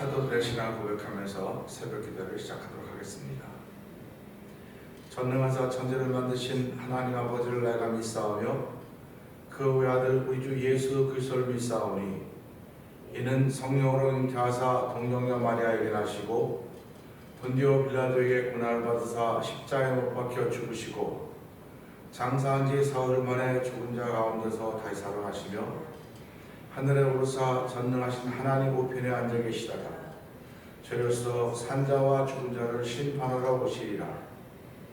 사도들의 신앙을 고백하면서 새벽 기도를 시작하도록 하겠습니다. 전능하사 천지를 만드신 하나님 아버지를 내가 믿사오며 그 외아들 우리 주 예수 그리스도를 믿사오니 이는 성령으로 잉태하사 동정녀 마리아에게 나시고 본디오 빌라도에게 고난을 받으사 십자가에 못 박혀 죽으시고 장사한 지 사흘 만에 죽은 자 가운데서 다시 살아나시며 하늘에 오르사 전능하신 하나님 우편에 앉아 계시다가 저로서 산자와 죽은 자를 심판하러 오시리라.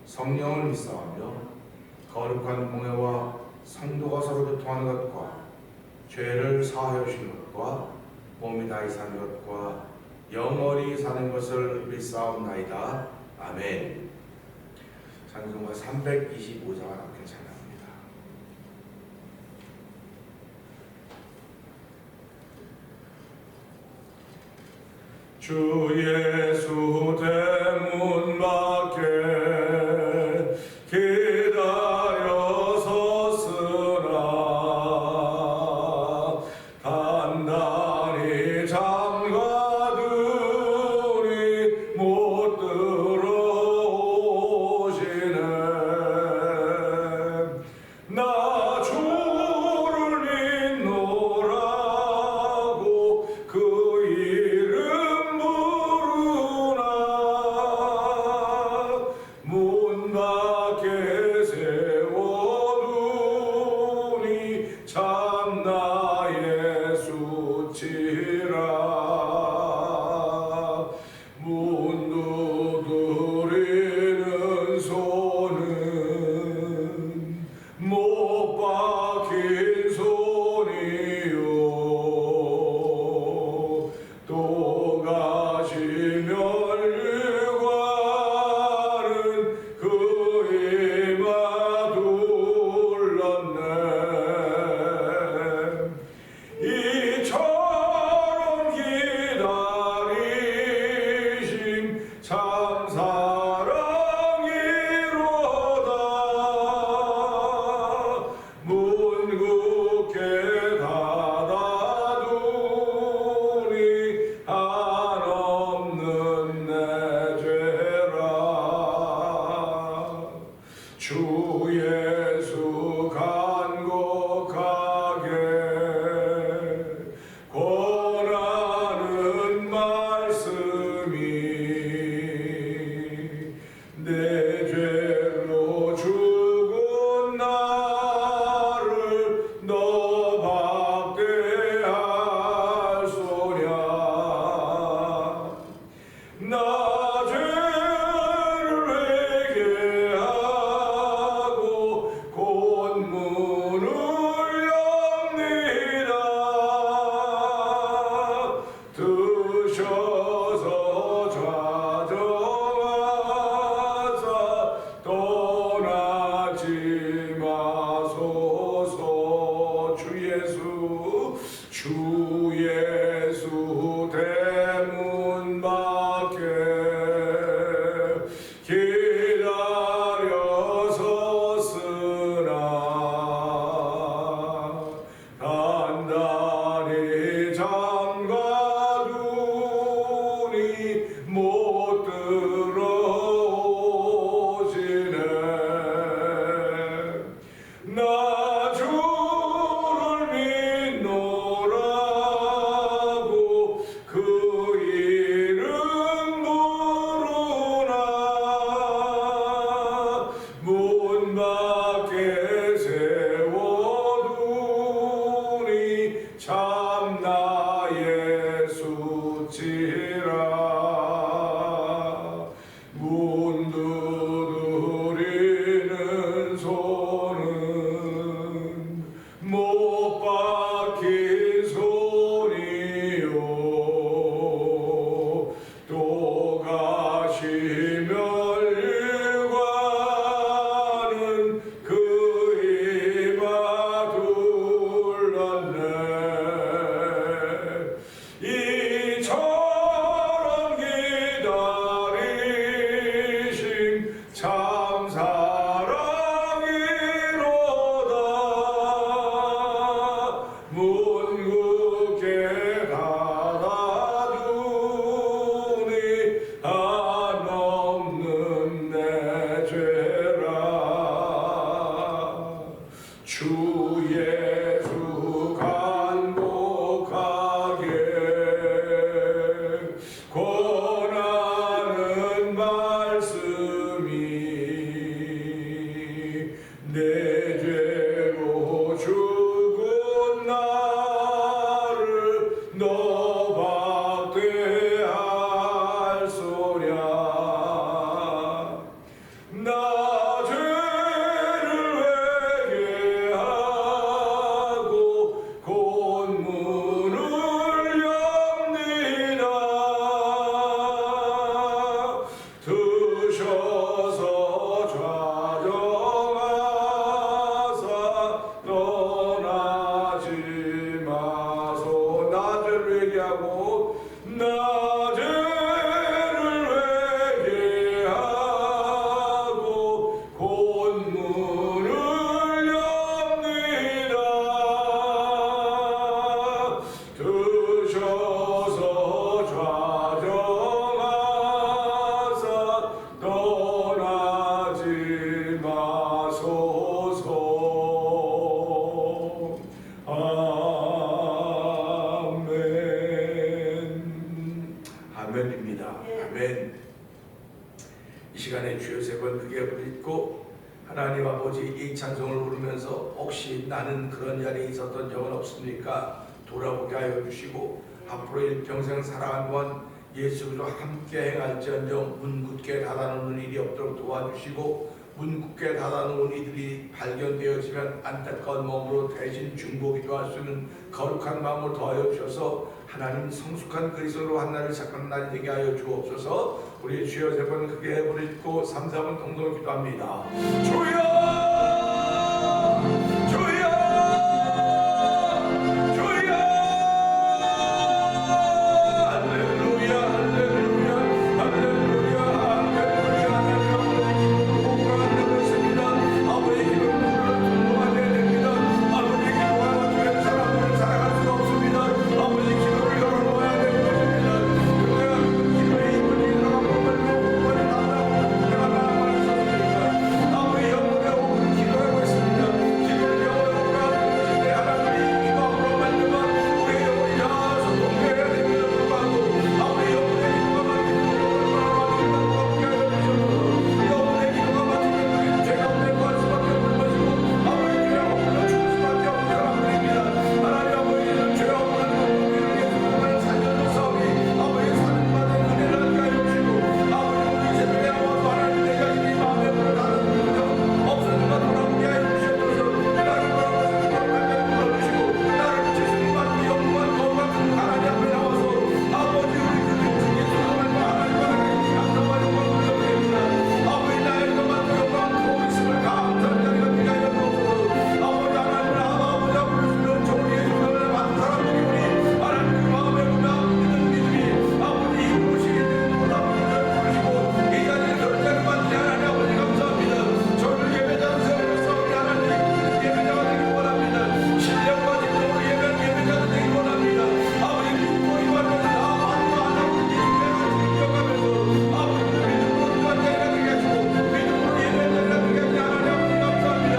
성령을 믿사오며 거룩한 공회와 성도가 서로 교통하는 것과 죄를 사하여 주시는 것과 몸이 다시 사는 것과 영원히 사는 것을 믿사옵나이다. 아멘. 찬송가 325장을 함께 찬양합니다. 주 예수 대문 밖에 기다려 섰으나 단단히 잠가두니 못 들어오시네. 나 주를 믿노라고 그 이름 부르나 문 밖에 세워두니 참나 예수 치 너밖에 할 소랴 나 죄를 회개하고 곧 문을 엽니다 드셔서 좌정하사 떠나지 마소 나 죄를 회개하고 나 죄를 회개하고 곧 문을 엽니다 드셔서 좌정하사 떠나지 마소서 아멘. 아멘입니다. 아멘. 이 시간에 주여 세 번 크게 부르짖고 하나님 아버지 이 찬송을 부르면서 혹시 나는 그런 자리에 있었던 적은 없습니까? 돌아보게 하여 주시고 앞으로 일평생 살아간 건 예수 그리스도와 함께 행할지언정 문 굳게 닫아놓는 일이 없도록 도와주시고 문 굳게 닫아놓은 이들이 발견되어지면 안타까운 몸으로 대신 중보기도 할 수 있는 거룩한 마음을 더하여 주셔서 하나님 성숙한 그리스도로 한 날을 시작하는 날이 되게 하여 주옵소서. 우리 주여 세 번 크게 부르짖고 3, 4분 동동 기도합니다. 주여 주여 주여 할렐루야 할렐루야 할렐루야 할렐루야 할렐루야 아버지 기도를 통로하셔야 됩니다. 아버지 기도가 막히면 사람들은 살아갈 수가 없습니다. 아버지 기도를 열어놓아야 되는 것입니다. 그래야 기도의 입을 들어가 보면 목걸이 나라고 내가 나라고 하셨습니다. 아버지 영혼의 오늘 기도하고 있습니다. 기도를 영혼으로 하는데 하나님이 기도함으로 만들면 우리 영혼이 나아서 동결해야 됩니다. 불구하고 아버지 영혼의 기도가 막히면 영혼의 기도가 막히면 죄가 없는 것 수밖에 없는 것이고 아버지 죄 없는 죽을 수밖에 없는 사람들입니다. 하나님 아버지는 죄 없는 우리를 예수님을 살려준 싸움이 아버지 사랑받은 은혜를 하게 하여 주시고 아버지 우리 새벽에 나와서 하나님 내가 이미 마음에 물어 다른 분들 없어진 것 돌아보게 하여 주시옵소서. 나를 돌아보시고 거룩하게 불러주시고 나를 지수님과 영광 거룩한 하나님 앞에 나와서 아버지 우리 그 예수님을 하나님 앞에 감사와 영광을 돌려드립니다. 아버지 나의 것만도 영광 보고 있음을 감사하는 자리가 되게 하여 주옵소서. 아버지 하나님을 아버지 부르시는 좋은 예수님을 받은 사람들이 우리 하나님 그 마음에 믿는 믿음이 아버지 이루시게 되는 놀라운 일을 부르시고 이 자리에 결정을 받지 하나님 아버지 감사합니다. 저를 예배자로 세우셔서 우리 하나님 예배자가 되길 원합니다. 신령과 진정으로 예배자가 되길 원합니다. 아버지 믿고 이완해서 나만과 하나님 예배가 인정하면서 아버지 믿음으로 이완자가 되게 하시고 믿음으로 예배자가 되게 하시 하나님 아버지 감사합니다.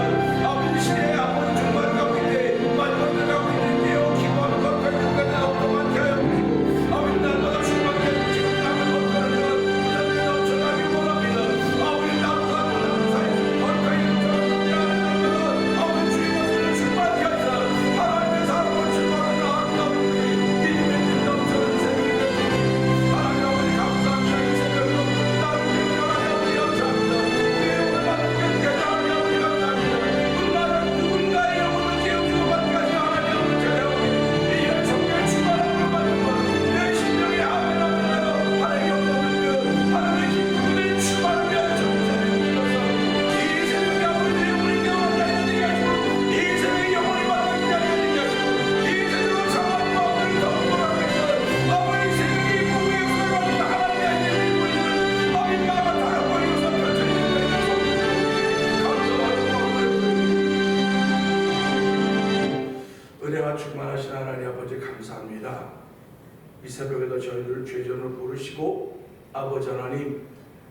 아버지 시대에 아버지 정말 가고 있는데 마지막에 가고 있는데요 기도하는 것까지 끝까지 없도록 하게 하여 주시고 아버지 날마다 충만하게 해주시고 남은 것들을 부자들이 넘쳐나길 원합니다. 아버지 나무가 모든 사이에 거룩하게 넘쳐나게 하는 날마다 아버지 주의 것을 충만하게 하시라 하나님의 사랑을 충만하는 아름다운 믿음의 길 넘쳐나는 새벽이 되시니 하나님 아버지 감사합니다. 이 새벽으로 나를 위해 하나님 아버지 감사합니다. 내 영혼을 받게 하나님 아버지 감사합니다. 누군가의 영혼을 깨우치고 받게 하시는 하나님 아버지 제대로 이 열성의 충만함을 받는 내 심령의 아멘 앞에 내가 하나님의 영광을 그 하나님의 기쁨을 충만하게 하여 주옵소서. 이 새벽에 아버지 내 영혼이 깨어난 자리가 되게 하시고 이 새벽에 영혼이 받는 자리가 되게 하시고 이 새벽으로 상한 마음을 덮어가게 하시고 아버지 이 새벽에 이 부부의 수고가 하나님의 예배를 보이는 아버지 나가 달아버리고서 펼쳐지는 자리가 은혜가 충만하신 하나님 아버지 감사합니다. 이 새벽에도 저희들을 죄전으로 부르시고 아버지 하나님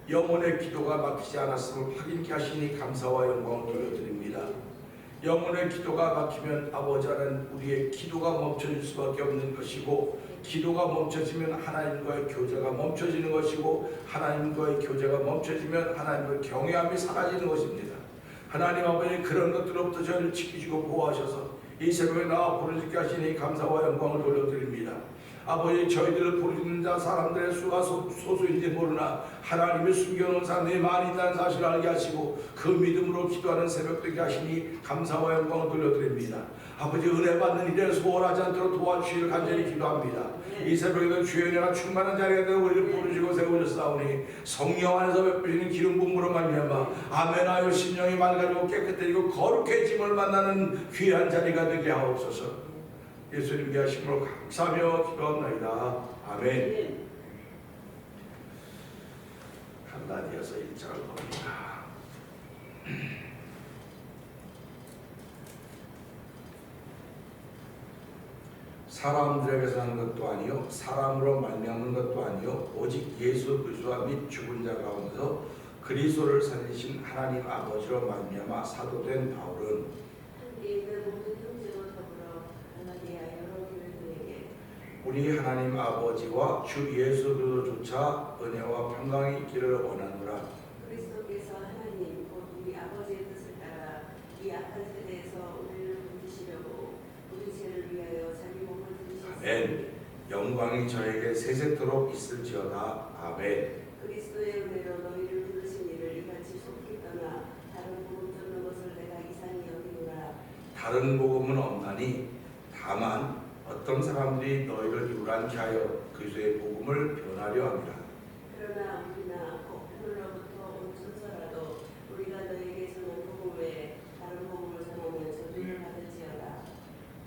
영혼의 기도가 막히지 않았음을 확인케 하시니 감사와 영광을 돌려드립니다. 영혼의 기도가 막히면 아버지 하나님 우리의 기도가 멈춰질 수밖에 없는 것이고 기도가 멈춰지면 하나님과의 교제가 멈춰지는 것이고 하나님과의 교제가 멈춰지면 하나님의 경외함이 사라지는 것입니다. 하나님 아버지 그런 것들로부터 저희를 지키시고 보호하셔서 이 새벽에 나와 부르짖게 하시니 감사와 영광을 돌려드립니다. 아버지 저희들을 부르짖는 자 사람들의 수가 소수인지 모르나 하나님이 숨겨놓은 사람들이 많이 있다는 사실을 알게 하시고 그 믿음으로 기도하는 새벽 되게 하시니 감사와 영광을 돌려드립니다. 아버지 은혜 받는 일에 소홀하지 않도록 도와주시기를 간절히 기도합니다. 이 새벽에도 주의 은혜가 충만한 자리에 되어 우리를 부르시고 세우셨사오니 성령 안에서 베푸시는 기름 부음으로 말미암아 아멘하여 심령이 맑아지고 깨끗해지고 거룩해짐을 만나는 귀한 자리가 되게 하옵소서. 예수님 계심으로 감사하며 기도합나이다. 아멘. 갈라디아서 1장을 봅니다. 사람들에게서 하는 것도 아니요 사람으로 말미암는 것도 아니요 오직 예수 그리스도와 및 죽은 자 가운데서 그리스도를 살리신 하나님 아버지로 말미암아 사도된 바울은 우리 하나님 아버지와 주 예수 그리스도조차 은혜와 평강이 있기를 원하노라. 그리스도께서 하나님 곧 우리 아버지의 뜻을 따라 이 악한 세대에서 우리를 건지시려고 우리 죄를 위하여 자기 몸을 들이셨으니 아멘. 영광이 저에게 세세토록 있을지어다. 아멘. 그리스도의 은혜로 너희를 부르신 이를 이같이 속히 떠나 다른 복음 듣는 것을 내가 이상히 여기노라. 다른 복음은 없나니 다만 어떤 사람들이 너희를 유란케 하여 그리스도의 복음을 변하려 합니다. 그러나 우리나 하늘로부터 온 천사라도 우리가 너희에게 전한 복음 외에 다른 복음을 전하면 저주를 받을지어다.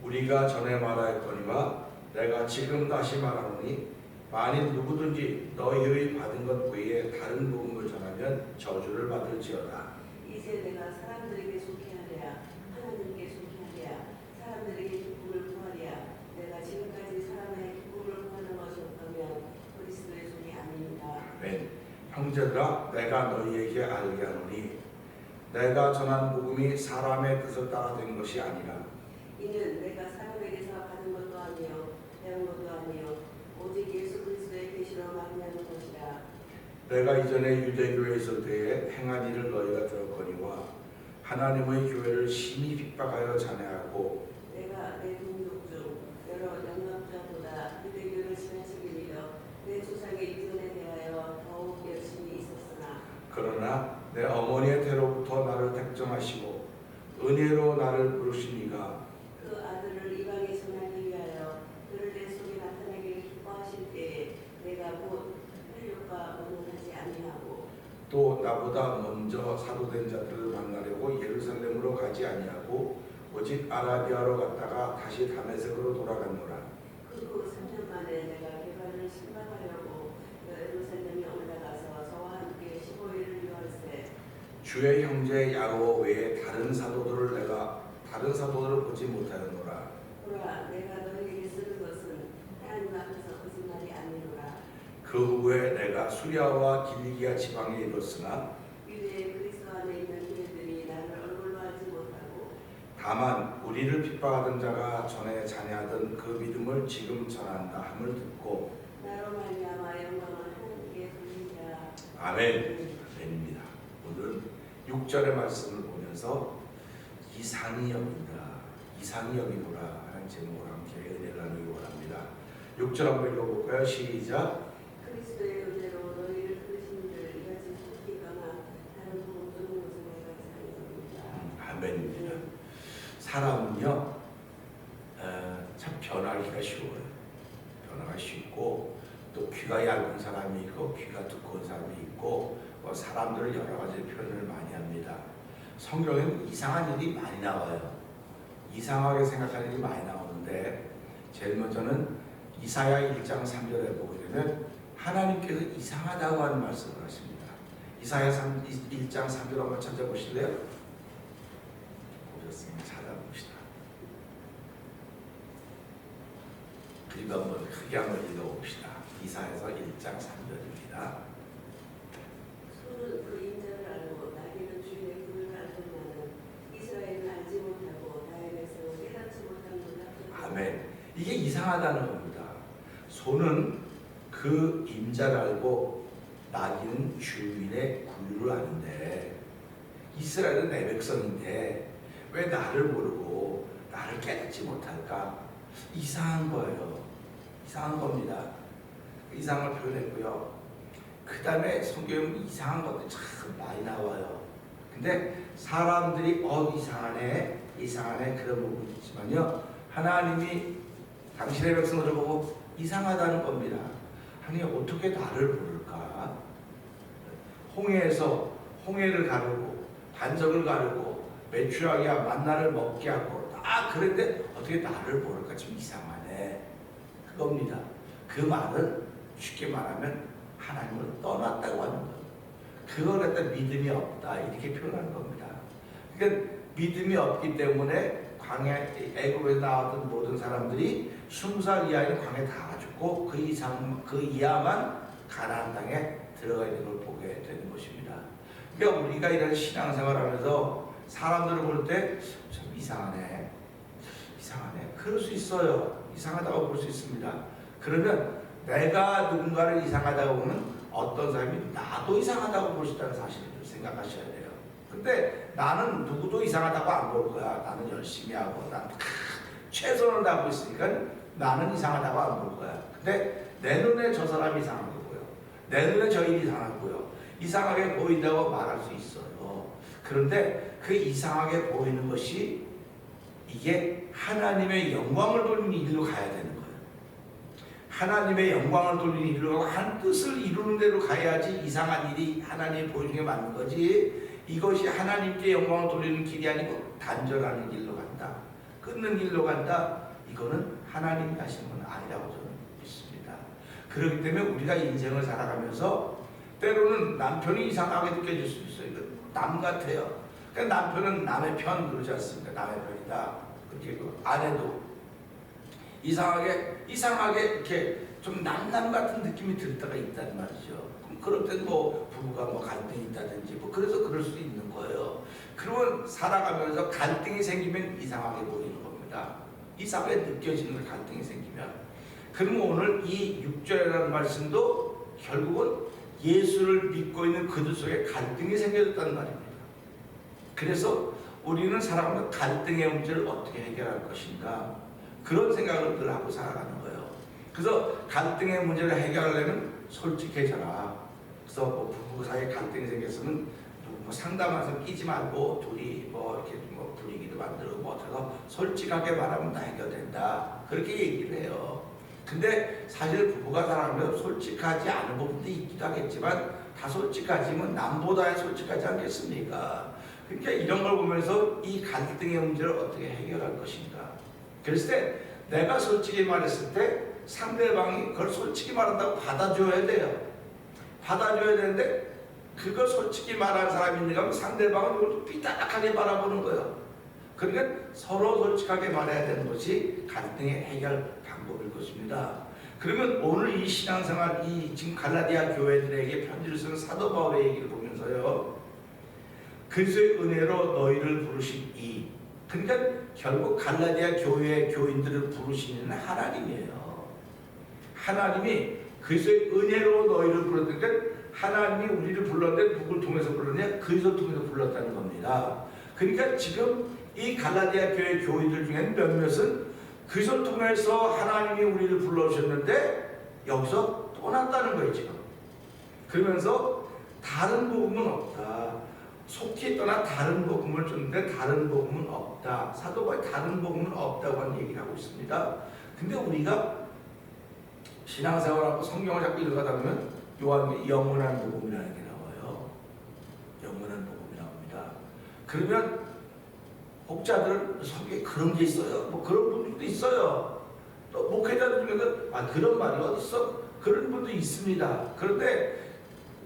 우리가 전에 말하였거니와 내가 지금 다시 말하노니 만일 누구든지 너희의 받은 것 외에 다른 복음을 전하면 저주를 받을지어다. 이제 내가 사람들에게 속히 하랴 하나님께 속히 하랴 사람들에게 기쁨을 구하랴 내가 지금까지 사람의 기쁨을 구하는 것이 없다면 그리스도의 손이 아닙니다. 아멘. 형제들아 내가 너희에게 알게 하노니 내가 전한 복음이 사람의 뜻을 따라 된 것이 아니라 이는 내가 사람에게서 받은 것도 아니요 배운 것도 아니요 오직 예수 그리스도의 계시로 말미암은 것이라. 내가 이전에 유대교회에 있을 때에 행한 일을 너희가 들었거니와 하나님의 교회를 심히 핍박하여 잔해하고 내가 내 동족 중 여러 영납자보다 유대교를 지나치게 믿어 내 조상의 유전에 대하여 더욱 열심히 있었으나 그러나 내 어머니의 태로부터 나를 택정하시고 은혜로 나를 부르신 이가 그 아들을 이방에 전하기 위하여 그를 내 속에 나타내기를 기뻐하실 때에 내가 곧 혈육과 언론하지 아니하고 또 나보다 먼저 사도된 자들을 만나려고 예루살렘으로 가지 아니하고 오직 아라비아로 갔다가 다시 다메섹으로 돌아갔노라. 그 후 3년 만에 내가 개발을 심박하려고 예루살렘에 올라가서 저와 함께 15일을 유할세. 주의 형제 야고 외에 다른 사도들을 보지 못하였노라. 보라 내가 너희에게 쓰는 것은 하나님 앞에서 거짓말이 아니노라. 그 후에 내가 수리아와 길리기아 지방에 이르렀으나 유대의 그리스도 안에 있는 교회들이 나를 얼굴로 알지 못하고 다만 우리를 핍박하던 자가 전에 잔해하던 그 믿음을 지금 전한다 함을 듣고 나로 말미암아 영광을 하나님께 돌리라. 아멘. 아멘입니다. 오늘은 6절의 말씀을 보면서 이상히 여기노라 하는 제목으로 함께 은혜를 나누기 원합니다. 6절 한번 읽어볼까요? 시작. 그리스도의 은혜로 너희를 부르신 이를 이같이 속히 떠나 다른 복음 듣는 것을 내가 이상히 여깁니다. 아멘입니다. 사람은요 참 변하기가 쉬워요. 변화가 쉽고 또 귀가 얇은 사람이 있고 귀가 두꺼운 사람이 있고 사람들을 여러 가지 표현을 많이 합니다. 성경에는 이상한 일이 많이 나와요. 이상하게 생각하는 일이 많이 나오는데 제일 먼저는 이사야 1장 3절에 보게 되면 하나님께서 이상하다고 하는 말씀을 하십니다. 이사야 1장 3절 한번 찾아보실래요? 보셨으면 찾아봅시다. 그리고 한번 크게 한번 읽어봅시다. 이사야서 1장 3절입니다. 손은 그 인자를 알고 나귀는 주인의 분을 알더라는 이스라엘은 알지 못하고 나의 백성은 깨닫지 못한 놀랍다. 아멘. 이게 이상하다는 겁니다. 소는 그 임자를 알고 나귀는 주인의 구유를 아는데 이스라엘은 내 백성인데 왜 나를 모르고 나를 깨닫지 못할까? 이상한 거예요. 이상한 겁니다. 이상을 표현했고요. 그 다음에 성경에 이상한 것들이 참 많이 나와요. 근데 사람들이 이상하네 그런 부분이 있지만요, 하나님이 당신의 백성들을 보고 이상하다는 겁니다. 하나님 어떻게 나를 부를까? 홍해에서 홍해를 가르고 반석을 가르고 메추라기와 만나를 먹게 하고 그랬는데 어떻게 나를 부를까? 좀 이상하네 그겁니다. 그 말은 쉽게 말하면 하나님을 떠났다고 하는 거예요. 그걸 갖다 믿음이 없다 이렇게 표현하는 겁니다. 그러니까 믿음이 없기 때문에 광야 애굽에서 나왔던 모든 사람들이 20살 이하인 광야에 다 죽고 그 이하만 가나안 땅에 들어가 있는 걸 보게 되는 것입니다. 그러니까 우리가 이런 신앙생활하면서 사람들을 볼 때 좀 이상하네 그럴 수 있어요. 이상하다고 볼 수 있습니다. 그러면 내가 누군가를 이상하다고 보면 어떤 사람이 나도 이상하다고 볼 수 있다는 사실을 생각하셔야 돼요. 근데 나는 누구도 이상하다고 안 볼 거야. 나는 열심히 하고 난 최선을 다하고 있으니까 나는 이상하다고 안 볼 거야. 근데 내 눈에 저 사람이 이상한 거고요. 내 눈에 저 일이 이상하고요. 이상하게 보인다고 말할 수 있어요. 그런데 그 이상하게 보이는 것이 이게 하나님의 영광을 돌리는 일로 가야 되는 거예요. 하나님의 영광을 돌리는 일로 가고 한 뜻을 이루는 대로 가야지 이상한 일이 하나님이 보여주는 게 맞는 거지, 이것이 하나님께 영광을 돌리는 길이 아니고 단절하는 길로 간다, 끊는 길로 간다, 이거는 하나님이 하시는 건 아니라고 저는 믿습니다. 그렇기 때문에 우리가 인생을 살아가면서 때로는 남편이 이상하게 느껴질 수 있어요. 이거 남 같아요. 그러니까 남편은 남의 편 그러지 않습니까? 남의 편이다. 그렇게 아내도 이상하게 이렇게 좀 남남 같은 느낌이 들 때가 있단 말이죠. 그럼 그럴 땐 뭐 부부가 뭐 갈등이 있다든지 뭐 그래서 그럴 수도 있는 거예요. 그러면 살아가면서 갈등이 생기면 이상하게 보이는 겁니다. 이상하게 느껴지는 갈등이 생기면. 그러면 오늘 이 6절이라는 말씀도 결국은 예수를 믿고 있는 그들 속에 갈등이 생겨졌다는 말입니다. 그래서 우리는 살아가면서 갈등의 문제를 어떻게 해결할 것인가, 그런 생각을 늘 하고 살아가는 거예요. 그래서 갈등의 문제를 해결하려면 솔직해져라. 그래서 뭐 부부 사이에 갈등이 생겼으면 뭐 상담해서 끼지 말고 둘이 뭐 이렇게 뭐 분위기도 만들고 뭐 어쩌서 솔직하게 말하면 다 해결된다, 그렇게 얘기를 해요. 근데 사실 부부가 살아가면서 솔직하지 않은 부분도 있기도 하겠지만 다 솔직하지만 남보다 솔직하지 않겠습니까? 그러니까 이런 걸 보면서 이 갈등의 문제를 어떻게 해결할 것인가. 그랬을 때 내가 솔직히 말했을 때 상대방이 그걸 솔직히 말한다고 받아줘야 돼요. 받아줘야 되는데 그걸 솔직히 말하는 사람이 있는가 하면 상대방은 이걸 삐딱하게 바라보는 거예요. 그러니까 서로 솔직하게 말해야 되는 것이 갈등의 해결 방법일 것입니다. 그러면 오늘 이 신앙생활, 이 지금 갈라디아 교회들에게 편지를 쓰는 사도 바울의 얘기를 보면서요, 그리스도의 은혜로 너희를 부르신 이, 그러니까 결국 갈라디아 교회의 교인들을 부르시는 하나님이에요. 하나님이 그리스도의 은혜로 너희를 불렀으니까 하나님이 우리를 불렀는데 누굴 통해서 불렀냐? 그리스도 통해서 불렀다는 겁니다. 그러니까 지금 이 갈라디아 교회 교인들 중에는 몇몇은 그리스도 통해서 하나님이 우리를 불러주셨는데 여기서 떠났다는 거예요 지금. 그러면서 다른 복음은 없다, 속히 떠나 다른 복음을 줬는데 다른 복음은 없다, 사도 바울이 다른 복음은 없다고 하는 얘기를 하고 있습니다. 근데 우리가 신앙생활하고 성경을 자꾸 읽어가다 보면 요한의 영원한 복음이라는 게 나와요. 영원한 복음이 나옵니다. 그러면 목자들 속에 그런 게 있어요. 뭐 그런 분들도 있어요. 또 목회자들 중에서 그런 말이 어디 있어? 그런 분도 있습니다. 그런데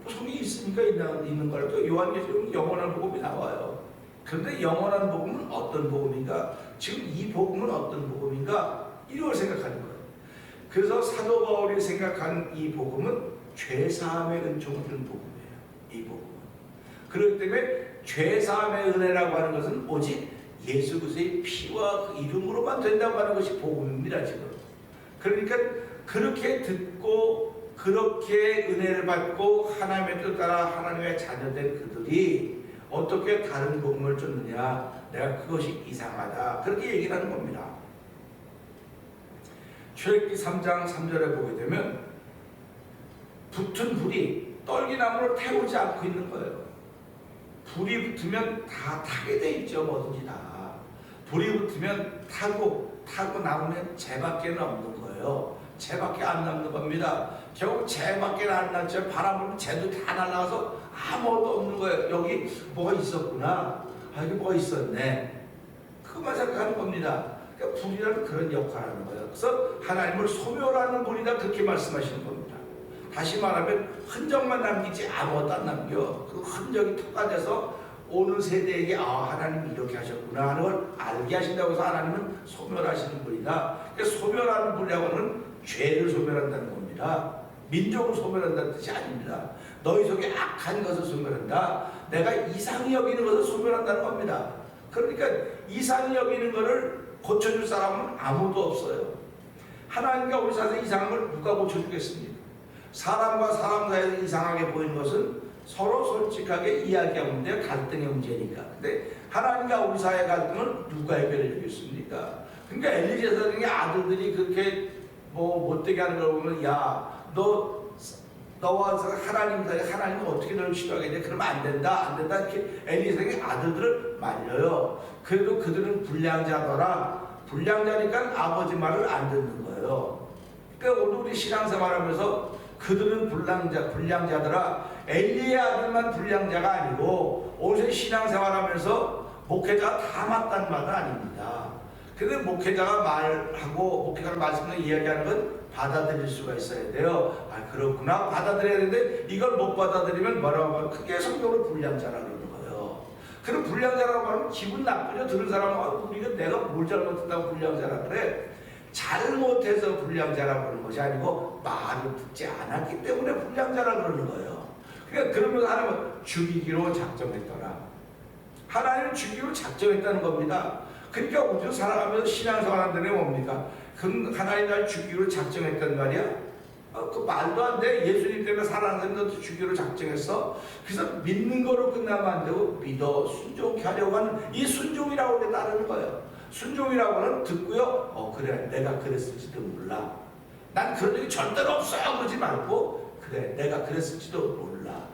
성이 있으니까 있는 걸 또 요한계시록은 영원한 복음이 나와요. 그런데 영원한 복음은 어떤 복음인가? 지금 이 복음은 어떤 복음인가? 이걸 생각하는 거예요. 그래서 사도 바울이 생각한 이 복음은 죄사함의 은총을 주는 복음이에요. 이 복음은. 그렇기 때문에 죄사함의 은혜라고 하는 것은 오직 예수 그리스도의 피와 그 이름으로만 된다고 하는 것이 복음입니다 지금. 그러니까 그렇게 듣고 그렇게 은혜를 받고 하나님의 뜻 따라 하나님의 자녀된 그들이 어떻게 다른 복음을 줬느냐, 내가 그것이 이상하다, 그렇게 얘기를 하는 겁니다. 출애굽기 3장 3절에 보게 되면 붙은 불이 떨기나무를 태우지 않고 있는 거예요. 불이 붙으면 다 타게 돼 있죠. 뭐든지 다. 불이 붙으면 타고 남으면 재밖에 없는 거예요. 재밖에 안 남는 겁니다. 결국 재밖에 안 남죠. 바람 불면 재도 다 날아가서 아무것도 없는 거예요. 여기 뭐가 있었구나. 여기 뭐가 있었네. 그것만 생각하는 겁니다. 그러니까 불이라는 그런 역할을 하는 거예요. 그래서 하나님을 소멸하는 불이다 그렇게 말씀하시는 겁니다. 다시 말하면 흔적만 남기지 아무것도 안 남겨. 그 흔적이 특화돼서 오는 세대에게 하나님이 이렇게 하셨구나 하는 걸 알게 하신다고 해서 하나님은 소멸하시는 분이다. 그러니까 소멸하는 분이라고 하는 죄를 소멸한다는 겁니다. 민족을 소멸한다는 뜻이 아닙니다. 너희 속에 악한 것을 소멸한다. 내가 이상히 여기는 것을 소멸한다는 겁니다. 그러니까 이상히 여기는 것을 고쳐줄 사람은 아무도 없어요. 하나님과 우리 사이에 이상한 걸 누가 고쳐주겠습니까? 사람과 사람 사이에서 이상하게 보이는 것은 서로 솔직하게 이야기하면 돼요. 갈등의 문제니까. 근데 하나님과 우리 사이의 갈등을 누가 해결해 주겠습니까? 그러니까 엘리 제사장의 아들들이 그렇게 못되게 하는 걸 보면 너와 하나님 사이에 하나님은 어떻게 너를 치료하겠냐? 그러면 안 된다 이렇게 엘리 제사장의 아들들을 말려요. 그래도 그들은 불량자더라. 불량자니까 아버지 말을 안 듣는 거예요. 그러니까 오늘 우리 신앙생활하면서 그들은 불량자더라. 엘리의 아들만 불량자가 아니고 오늘 신앙생활하면서 목회자가 다 맞다는 말은 아닙니다. 근데 목회자가 목회자가 말씀을 이야기하는 건 받아들일 수가 있어야 돼요. 그렇구나 받아들여야 되는데 이걸 못 받아들이면 뭐라고 하면 크게 성경으로 불량자라고 그러는 거예요. 그럼 불량자라고 하면 기분 나쁘죠. 들은 사람은 우리가 내가 뭘 잘못했다고 불량자라 그래. 잘못해서 불량자라고 그러는 것이 아니고 말을 듣지 않았기 때문에 불량자라고 그러는 거예요. 그러니까 그러면서 하나님은 죽이기로 작정했더라. 하나님은 죽이기로 작정했다는 겁니다. 그러니까 우리도 살아가면서 신앙생활하는 데는 뭡니까? 그럼 하나님 날 죽이기로 작정했단 말이야? 그 말도 안 돼. 예수님 때문에 살아가는 사람들도 죽이기로 작정했어. 그래서 믿는 거로 끝나면 안 되고 믿어 순종케 하려고 하는 이 순종이라고 하는 게 따르는 거예요. 순종이라고는 듣고요. 그래 내가 그랬을지도 몰라. 난 그런 적이 절대로 없어요. 그러지 말고 그래 내가 그랬을지도 몰라.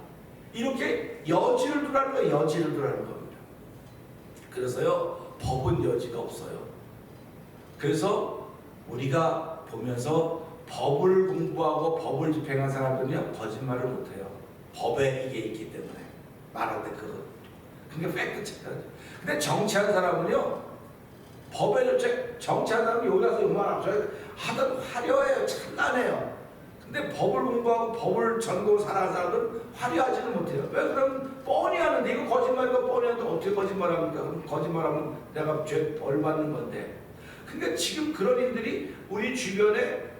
이렇게 여지를 두라는 거예요. 여지를 두라는 겁니다. 그래서요 법은 여지가 없어요. 그래서 우리가 보면서 법을 공부하고 법을 집행한 사람들은요 거짓말을 못해요. 법에 이게 있기 때문에 말할 때 그거. 그러니까 팩트 체크하죠. 근데 정치하는 사람은요 법에 정치하는 사람은 여기 가서 요만하고 하던 화려해요. 찬란해요. 근데 법을 공부하고 법을 전공을 살아가는 사람들은 화려하지는 못해요. 왜? 그럼 뻔히 하는데 이거 거짓말이고 뻔히 하는데 어떻게 거짓말합니까? 그럼 거짓말하면 내가 죄 벌 받는 건데. 그러니까 지금 그런 일들이 우리 주변에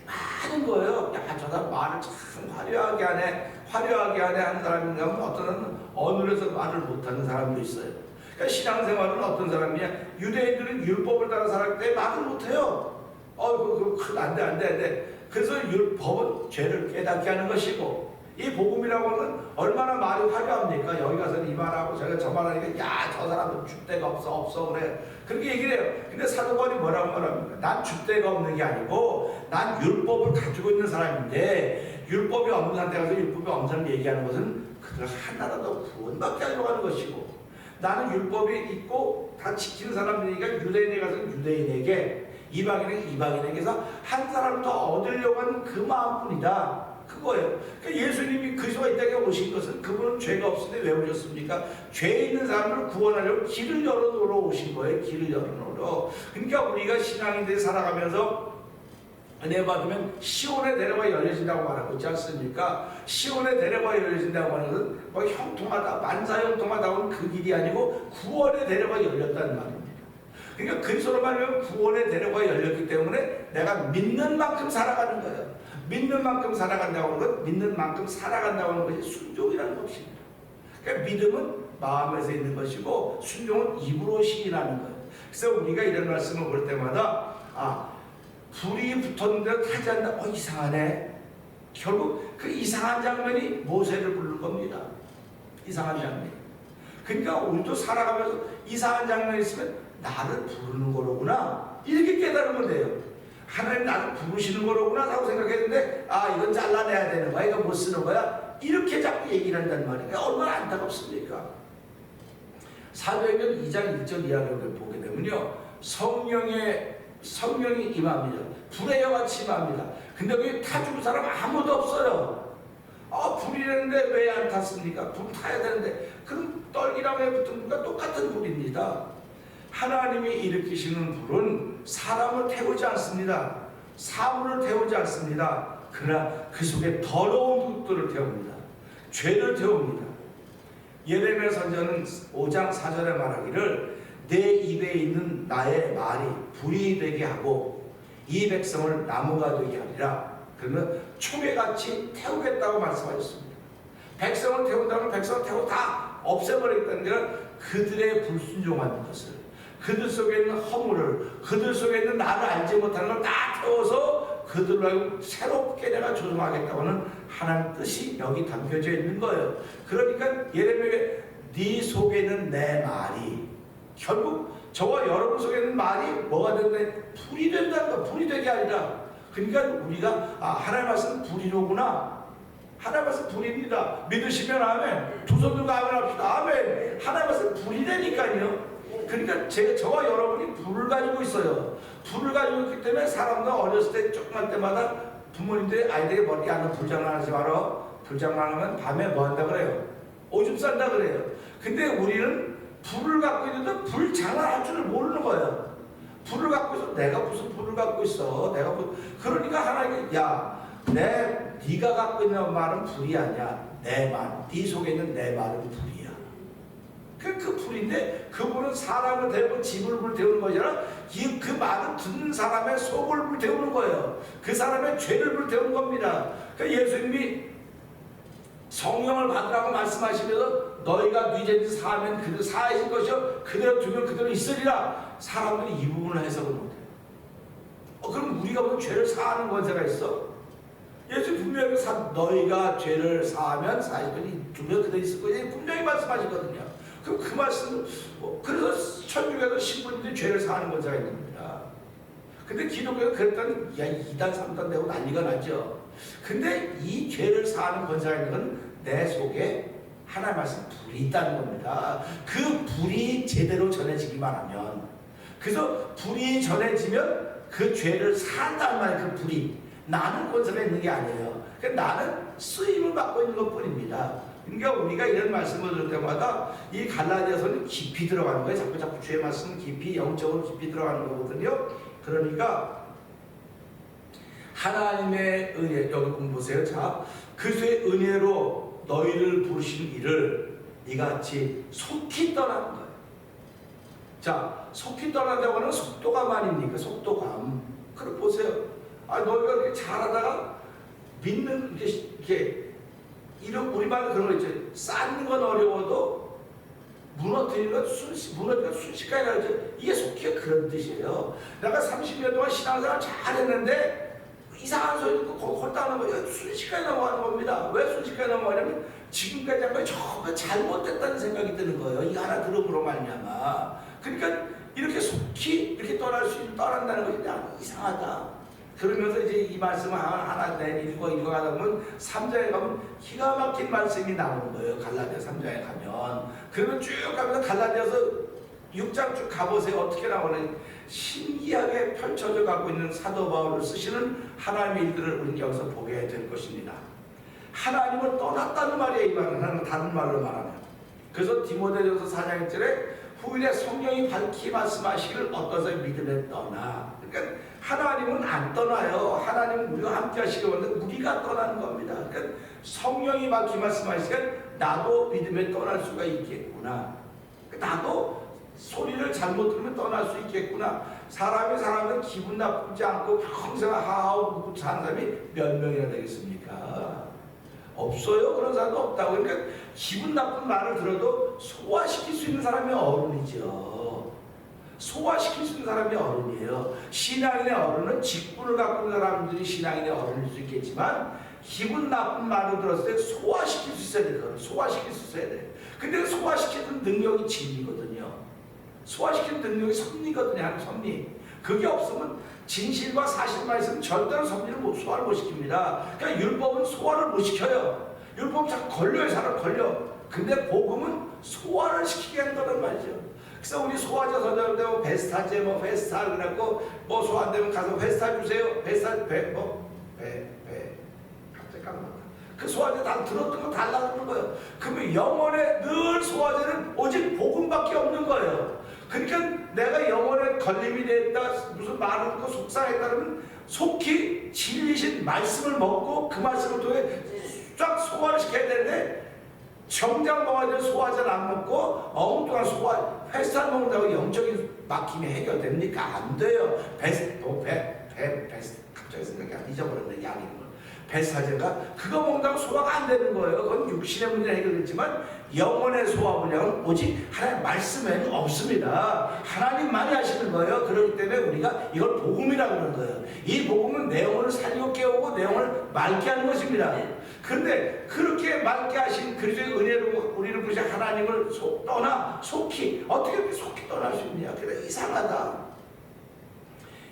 많은 거예요. 야, 저 사람 말을 참 화려하게 하네 하는 사람인가 하면 어떤 사람은 어눌해서 말을 못하는 사람도 있어요. 그러니까 신앙생활은 어떤 사람이냐? 유대인들은 율법을 따라 살아갈 때 말을 못해요. 그거 안 돼. 그래서 법은 죄를 깨닫게 하는 것이고, 이 복음이라고 하는 얼마나 말이 화려합니까? 여기 가서는 이 말하고 제가 저 말하니까 야, 저 사람은 줏대가 없어 그래. 그렇게 얘기를 해요. 근데 사도 바울이 뭐라고 말합니까? 난 줏대가 없는 게 아니고 난 율법을 가지고 있는 사람인데, 율법이 없는 한테 가서 율법이 없는 사람 얘기하는 것은 그들 하나라도 구원받게 하려고 하는 것이고, 나는 율법이 있고 다 지키는 사람이니까 유대인에 가서 유대인에게, 이방인에게 이방인에게서 한 사람 더 얻으려고 하는 그 마음뿐이다. 그거예요. 그러니까 예수님이 그리스도가 이 땅에 오신 것은 그분은 죄가 없으니 왜 오셨습니까? 죄 있는 사람을 구원하려고 길을 열어놓으러 오신 거예요. 길을 열어놓으러. 그러니까 우리가 신앙인들이 살아가면서 은혜 받으면 시온의 대로가 열려진다고 말하고 있지 않습니까? 시온의 대로가 열려진다고 하는 것은 뭐 형통하다, 만사형통하다고는 그 길이 아니고 구원의 대로가 열렸다는 말입니다. 그러니까 그리스도로 말하면 구원의 대로가 열렸기 때문에 내가 믿는 만큼 살아가는 거예요. 믿는 만큼 살아간다고 하는 것, 믿는 만큼 살아간다고 하는 것이 순종이라는 것입니다. 그러니까 믿음은 마음에서 있는 것이고 순종은 입으로 시인하는 거예요. 그래서 우리가 이런 말씀을 볼 때마다 불이 붙었는데 타지 않는다. 이상하네. 결국 그 이상한 장면이 모세를 부르는 겁니다. 이상한 장면. 그러니까 우리도 살아가면서 이상한 장면이 있으면 나를 부르는 거로구나. 이렇게 깨달으면 돼요. 하나님 나를 부르시는 거로구나 하고 생각했는데 이건 잘라내야 되는 거야, 이거 못 쓰는 거야, 이렇게 자꾸 얘기를 한단 말이에요. 얼마나 안타깝습니까? 사도행전 2장 1절 이하를 보게 되면요, 성령이 임합니다. 불의 여같이 임합니다. 근데 거기 타 죽은 사람 아무도 없어요. 불이라는데 왜 안 탔습니까? 불 타야 되는데. 그럼 떨기나무에 붙은 불과 똑같은 불입니다. 하나님이 일으키시는 불은 사람을 태우지 않습니다. 사물을 태우지 않습니다. 그러나 그 속에 더러운 것들을 태웁니다. 죄를 태웁니다. 예레미야 선지자는 5장 4절에 말하기를 내 입에 있는 나의 말이 불이 되게 하고 이 백성을 나무가 되게 하리라. 그러면 총에같이 태우겠다고 말씀하셨습니다. 백성을 태운다면 백성을 태우고 다 없애버리겠다는 게 그들의 불순종한 것을, 그들 속에 있는 허물을, 그들 속에 있는 나를 알지 못하는 걸 다 태워서 그들로 새롭게 내가 조성하겠다고 하는 하나님 뜻이 여기 담겨져 있는 거예요. 그러니까 예레미야에 네 속에 있는 내 말이, 결국 저와 여러분 속에 있는 말이 뭐가 된다? 불이 된다는 거. 불이 되게 아니라, 그러니까 우리가 하나님 말씀 불이로구나, 하나님 말씀 불입니다, 믿으시면 아멘. 두 손 들고 아멘 합시다. 아멘. 하나님 말씀 불이 되니까요. 그러니까 저와 여러분이 불을 가지고 있어요. 불을 가지고 있기 때문에 사람들 어렸을 때 조그만 때마다 부모님들이 아이들이 머리에 앉아 불장난하지 마라, 불장난하면 밤에 뭐 한다 그래요? 오줌 싼다 그래요. 근데 우리는 불을 갖고 있는데 불 장난할 줄을 모르는 거예요. 불을 갖고 있어. 내가 무슨 불을 갖고 있어? 그러니까 하나님이 네가 갖고 있는 말은 불이 아니야. 내 말, 네 속에 있는 내 말은 불이야. 그 불인데, 그 불은 사람을 태우고 집을 불태우는 것이라 그 말을 듣는 사람의 속을 불태우는 거예요. 그 사람의 죄를 불태우는 겁니다. 그러니까 예수님이 성령을 받으라고 말씀하시면서 너희가 네 죄를 사하면 그대로 사하실 것이요 그대로 두면 그대로 있으리라. 사람들이 이 부분을 해석을 못해요. 그럼 우리가 뭐 죄를 사하는 권세가 있어? 예수 분명히 너희가 죄를 사하면 사실 두면 그대로 있을 거예요, 분명히 말씀하시거든요. 그럼 그 말씀, 그래서 천주교에서 신부님들이 죄를 사하는 권세가 있는 겁니다. 근데 기독교는 그랬더니 2단 3단 되고 난리가 나죠. 근데 이 죄를 사하는 권세가 있는 건 내 속에 하나님 말씀 불이 있다는 겁니다. 그 불이 제대로 전해지기만 하면, 그래서 불이 전해지면 그 죄를 사한다는 말이에요. 그 불이 나는 권세가 있는 게 아니에요. 나는 쓰임을 받고 있는 것 뿐입니다. 그러니까 우리가 이런 말씀을 들을 때마다 이 갈라디아서는 깊이 들어가는 거예요. 자꾸 주의 말씀은 깊이, 영적으로 깊이 들어가는 거거든요. 그러니까 하나님의 은혜, 여기 보세요. 자, 그리스도의 은혜로 너희를 부르신 이를 이같이 속히 떠나는 거예요. 자, 속히 떠난다고 하는 속도감 아닙니까? 속도감. 그럼 보세요. 너희가 이렇게 잘하다가 믿는, 이런 우리말로 그런 거 있죠. 쌓는 건 어려워도 무너뜨리는 건 순식간에 나죠. 이게 속기가 그런 뜻이에요. 내가 30년 동안 신앙생활 잘했는데 이상한 소리 듣고 홀딱하는 거예요. 순식간에 넘어가는 겁니다. 왜 순식간에 넘어가냐면 지금까지 한 거 전부 잘못됐다는 생각이 드는 거예요. 이거 하나 들어보러 말미암아. 그러니까 이렇게 속히 이렇게 떠난다는 것이 그냥 이상하다. 그러면서 이제 이 말씀을 하나 읽어가다 보면 3장에 가면 기가 막힌 말씀이 나오는 거예요. 갈라디아 3장에 가면. 그러면 쭉 가면서 갈라디아서 6장 쭉 가보세요. 어떻게 나오는 신기하게 펼쳐져 가고 있는 사도 바울을 쓰시는 하나님의 일들을 우리는 여기서 보게 될 것입니다. 하나님을 떠났다는 말이에요. 이 말은 다른 말로 말하면. 그래서 디모데전서 4장 1절에 후일에 성령이 밝히 말씀하시기를 어떠서 믿음에 떠나. 그러니까 하나님은 안 떠나요. 하나님은 우리와 함께 하시려고 하는데 우리가 떠나는 겁니다. 그러니까 성령이 밝히 말씀하시니까 나도 믿음에 떠날 수가 있겠구나. 나도 소리를 잘못 들으면 떠날 수 있겠구나. 사람은 기분 나쁘지 않고 평생 하하고 사는 사람이 몇 명이나 되겠습니까? 없어요. 그런 사람도 없다고. 그러니까 기분 나쁜 말을 들어도 소화시킬 수 있는 사람이 어른이죠. 소화시킬 수 있는 사람이 어른이에요. 신앙인의 어른은 직분을 갖고 있는 사람들이 신앙인의 어른일 수 있겠지만 기분 나쁜 말을 들었을 때 소화시킬 수 있어야 돼요. 소화시킬 수 있어야 돼요. 근데 소화시키는 능력이 진리거든요. 소화시키는 능력이 섭리거든요. 섭리. 그게 없으면 진실과 사실만 있으면 절대로 섭리를 소화를 못 시킵니다. 그러니까 율법은 소화를 못 시켜요. 율법은 자꾸 걸려요. 사람 걸려. 근데 복음은 소화를 시키게 하는 거란 말이죠. 그래서 우리 소화제 선전되면 베스타제 뭐 베스타 그래갖고 뭐 소화 안 되면 가서 베스타 주세요. 베스타 배 갑자기 까먹었다. 그 소화제 다 들었던 거 달라고 그러는 거예요. 그러면 영혼의 늘 소화제는 오직 복음밖에 없는 거예요. 그러니까 내가 영혼에 걸림이 됐다 무슨 말을 듣고 속상했다 그러면 속히 진리신 말씀을 먹고 그 말씀을 통해 쫙 소화를 시켜야 되는데 정작 먹어야 될 소화제를 안 먹고 엉뚱한 소화 횟살 먹는다고 영적인 막힘이 해결됩니까? 안 돼요. 갑자기 생각이 안 잊어버렸네. 양 이름을 베스타제가 그거 먹는다고 소화가 안 되는 거예요. 그건 육신의 문제는 해결됐지만 영혼의 소화 분량은 오직 하나님의 말씀에는 없습니다. 하나님만이 하시는 거예요. 그렇기 때문에 우리가 이걸 복음이라고 그러는 거예요. 이 복음은 내 영혼을 살리고 깨우고 내 영혼을 맑게 하는 것입니다. 그런데 그렇게 맑게 하신 그리스도의 은혜로 우리를 부르신 하나님을 속히 어떻게 그렇게 속히 떠날 수 있냐? 그래 이상하다.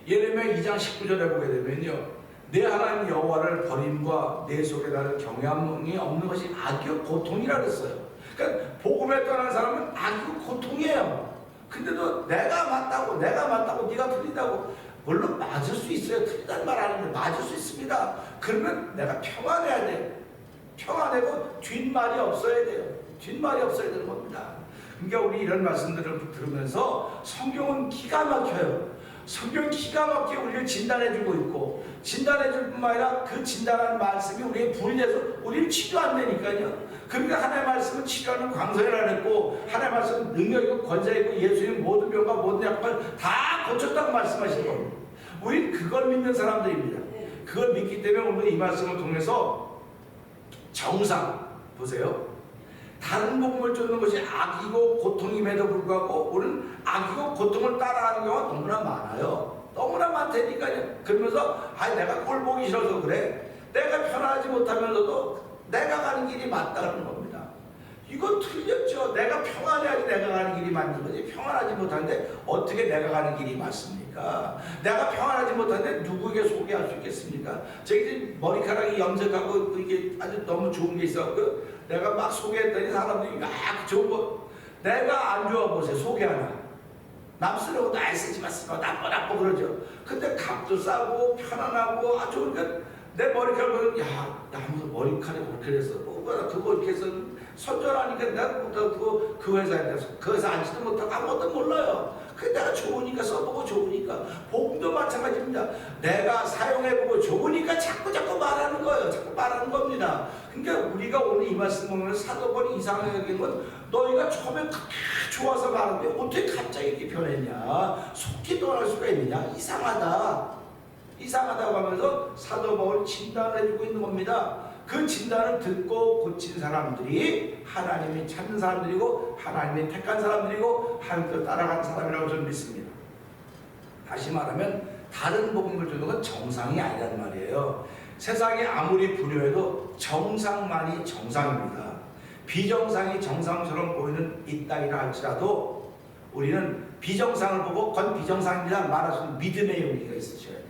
예레미야 2장 19절에 보게 되면요. 내 하나님 여호와를 버림과 내 속에 나는 경외함이 없는 것이 악이요 고통이라 그랬어요. 그러니까 복음에 떠난 사람은 악이고 고통이에요. 근데도 내가 맞다고 네가 틀리다고 물론 맞을 수 있어요. 틀리다는 말 아닌데 맞을 수 있습니다. 그러면 내가 평안해야 돼. 평안하고 뒷말이 없어야 돼요. 뒷말이 없어야 되는 겁니다. 그러니까 우리 이런 말씀들을 들으면서 성경은 기가 막혀요. 성경 기가 막히게 우리를 진단해주고 있고 진단해줄 뿐만 아니라 그 진단하는 말씀이 우리의 불이 돼서 우리를 치료한다니까요. 그러니까 하나님의 말씀은 치료하는 광선이라 했고 하나님의 말씀은 능력이고 권세이고 예수님 모든 병과 모든 약을 다 고쳤다고 말씀하신 겁니다. 우린 그걸 믿는 사람들입니다. 그걸 믿기 때문에 오늘 이 말씀을 통해서 정상 보세요. 다른 복음을 쫓는 것이 악이고 고통임에도 불구하고 우리는 악이고 고통을 따라하는 경우가 너무나 많아요. 너무나 많다니까요. 그러면서 내가 꼴 보기 싫어서 그래. 내가 편하지 못하면서도 내가 가는 길이 맞다는 겁니다. 이거 틀렸죠. 내가 평안해야지 내가 가는 길이 맞는 거지. 평안하지 못한데 어떻게 내가 가는 길이 맞습니까? 내가 평안하지 못한데 누구에게 소개할 수 있겠습니까? 저기 머리카락이 염색하고 이게 아주 너무 좋은 게 있었고 내가 막 소개했더니 사람들이 막 좋은 거 내가 안 좋아 보세요. 소개하나 남 쓰려고 나 쓰지 마시고 나빠 그러죠. 근데 값도 싸고 편안하고 아주 그러니까 내 머리카락은 나무도 머리카락이 그렇게 해서 그거 이렇게 해서 선전하니까 내가 그 회사에 그 회사 앉지도 못하고 아무것도 몰라요. 근데 내가 좋으니까 써보고 좋으니까 복음도 마찬가지입니다. 내가 사용해보고 좋으니까 자꾸 말하는 거예요. 자꾸 말하는 겁니다. 그러니까 우리가 오늘 이 말씀 보면 사도벌이 이상하게 여기는 건 너희가 처음에 그렇게 좋아서 말하는데 어떻게 갑자기 이렇게 변했냐 속히 떠날 수가 있느냐 이상하다고 하면서 사도 바울이 진단을 해주고 있는 겁니다. 그 진단을 듣고 고친 사람들이 하나님이 찾는 사람들이고 하나님이 택한 사람들이고 하나님을 따라가는 사람이라고 저는 믿습니다. 다시 말하면 다른 복음을 주는 건 정상이 아니란 말이에요. 세상이 아무리 불효해도 정상만이 정상입니다. 비정상이 정상처럼 보이는 이 땅이라 할지라도 우리는 비정상을 보고 건 비정상입니다 말할 수 있는 믿음의 용기가 있으셔야 돼요.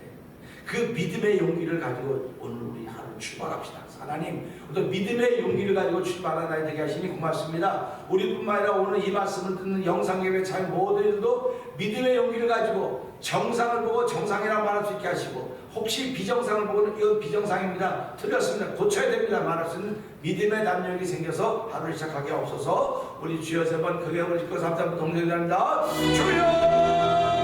그 믿음의 용기를 가지고 오늘 우리 하루 출발합시다. 하나님, 어떤 믿음의 용기를 가지고 출발하나 되게 하시니 고맙습니다. 우리뿐만 아니라 오늘 이 말씀을 듣는 영상예배 참 모두들도 믿음의 용기를 가지고 정상을 보고 정상이라고 말할 수 있게 하시고 혹시 비정상을 보고는 이건 비정상입니다. 틀렸습니다. 고쳐야 됩니다. 말할 수 있는 믿음의 담력이 생겨서 하루를 시작하게 없어서 우리 주여 세 번 크게 부르시고 3장 동정합니다. 주여!